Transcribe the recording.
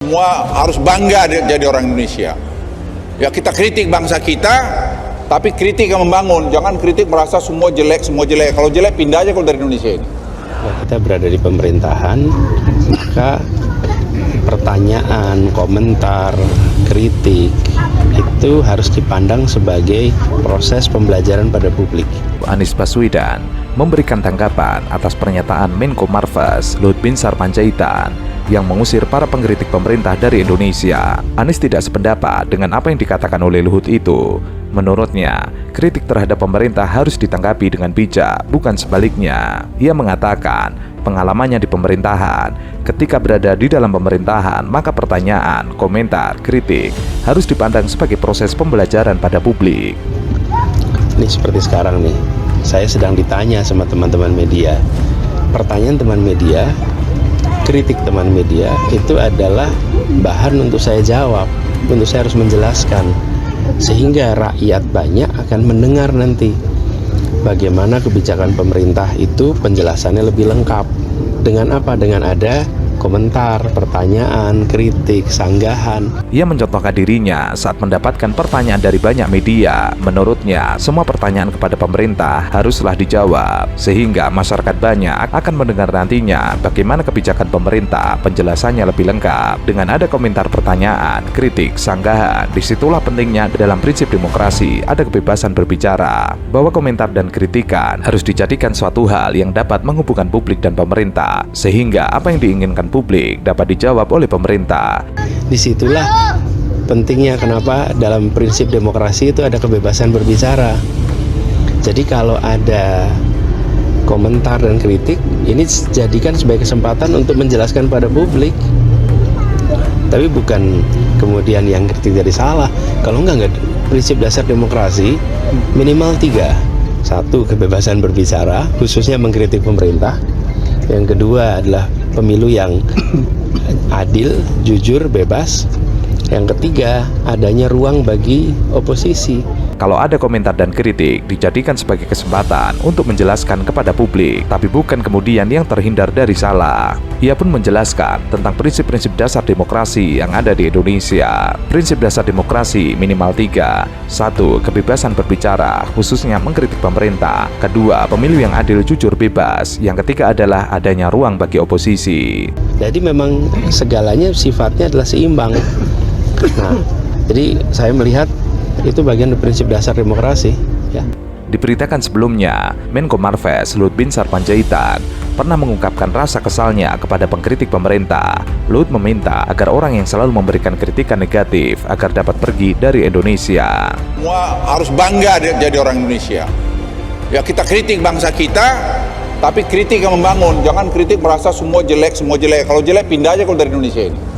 Semua harus bangga jadi orang Indonesia. Ya, kita kritik bangsa kita, tapi kritik yang membangun. Jangan kritik merasa semua jelek, Kalau jelek pindah aja kalau dari Indonesia ini. Kita berada di pemerintahan, maka pertanyaan, komentar, kritik itu harus dipandang sebagai proses pembelajaran pada publik. Anies Baswedan memberikan tanggapan atas pernyataan Menko Marves Luhut Binsar Panjaitan yang mengusir para pengkritik pemerintah dari Indonesia. Anies tidak sependapat dengan apa yang dikatakan oleh Luhut itu. Menurutnya, kritik terhadap pemerintah harus ditanggapi dengan bijak, bukan sebaliknya. Ia mengatakan, pengalamannya di pemerintahan, ketika berada di dalam pemerintahan, maka pertanyaan, komentar, kritik harus dipandang sebagai proses pembelajaran pada publik. Ini seperti sekarang nih, saya sedang ditanya sama teman-teman media. Pertanyaan teman media, kritik teman media itu adalah bahan untuk saya jawab, untuk saya harus menjelaskan, sehingga rakyat banyak akan mendengar nanti bagaimana kebijakan pemerintah itu penjelasannya lebih lengkap. Dengan apa? Dengan ada komentar, pertanyaan, kritik, sanggahan. Ia mencontohkan dirinya saat mendapatkan pertanyaan dari banyak media. Menurutnya, semua pertanyaan kepada pemerintah haruslah dijawab, sehingga masyarakat banyak akan mendengar nantinya bagaimana kebijakan pemerintah, penjelasannya lebih lengkap. Dengan ada komentar, pertanyaan, kritik, sanggahan, disitulah pentingnya dalam prinsip demokrasi ada kebebasan berbicara, bahwa komentar dan kritikan harus dijadikan suatu hal yang dapat menghubungkan publik dan pemerintah, sehingga apa yang diinginkan publik dapat dijawab oleh pemerintah. Disitulah pentingnya kenapa dalam prinsip demokrasi itu ada kebebasan berbicara. Jadi kalau ada komentar dan kritik, ini jadikan sebagai kesempatan untuk menjelaskan pada publik. Tapi bukan kemudian yang kritik jadi salah. Kalau enggak, prinsip dasar demokrasi minimal 3. 1, kebebasan berbicara, khususnya mengkritik pemerintah. Yang kedua adalah pemilu yang adil, jujur, bebas. Yang ketiga, adanya ruang bagi oposisi. Kalau ada komentar dan kritik, dijadikan sebagai kesempatan untuk menjelaskan kepada publik, tapi bukan kemudian yang terhindar dari salah. Ia pun menjelaskan tentang prinsip-prinsip dasar demokrasi yang ada di Indonesia. Prinsip dasar demokrasi minimal 3. 1, kebebasan berbicara, khususnya mengkritik pemerintah. 2, pemilu yang adil, jujur, bebas. Yang ketiga adalah adanya ruang bagi oposisi. Jadi memang segalanya sifatnya adalah seimbang. Nah, jadi saya melihat itu bagian dari prinsip dasar demokrasi, ya. Diberitakan sebelumnya, Menko Marves Luhut Binsar Panjaitan pernah mengungkapkan rasa kesalnya kepada pengkritik pemerintah. Luhut meminta agar orang yang selalu memberikan kritikan negatif agar dapat pergi dari Indonesia. Semua harus bangga jadi orang Indonesia. Ya, kita kritik bangsa kita, tapi kritik yang membangun. Jangan kritik merasa semua jelek, Kalau jelek pindah aja kalau dari Indonesia ini.